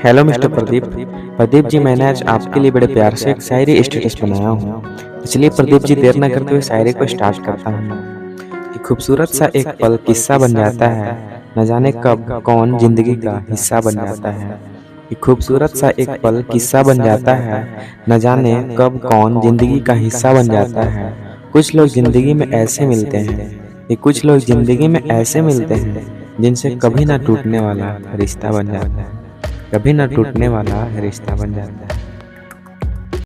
Hello mister Pradeep. Pradeep ji, मैंने आज आपके लिए बड़े प्यार से एक शायरी स्टेटस बनाया हूँ। इसलिए प्रदीप जी, देर न करते हुए शायरी को स्टार्ट करता हूँ। कि खूबसूरत सा एक पल किस्सा बन जाता है, न जाने कब कौन जिंदगी का हिस्सा बन जाता है। कि खूबसूरत सा एक पल किस्सा बन जाता है, न जाने कब कौन जिंदगी का हिस्सा बन जाता है। कुछ लोग जिंदगी में ऐसे मिलते हैं, कि कुछ लोग जिंदगी में ऐसे मिलते हैं जिनसे कभी ना टूटने वाला रिश्ता बन जाता है। कभी ना टूटने वाला रिश्ता बन जाता है।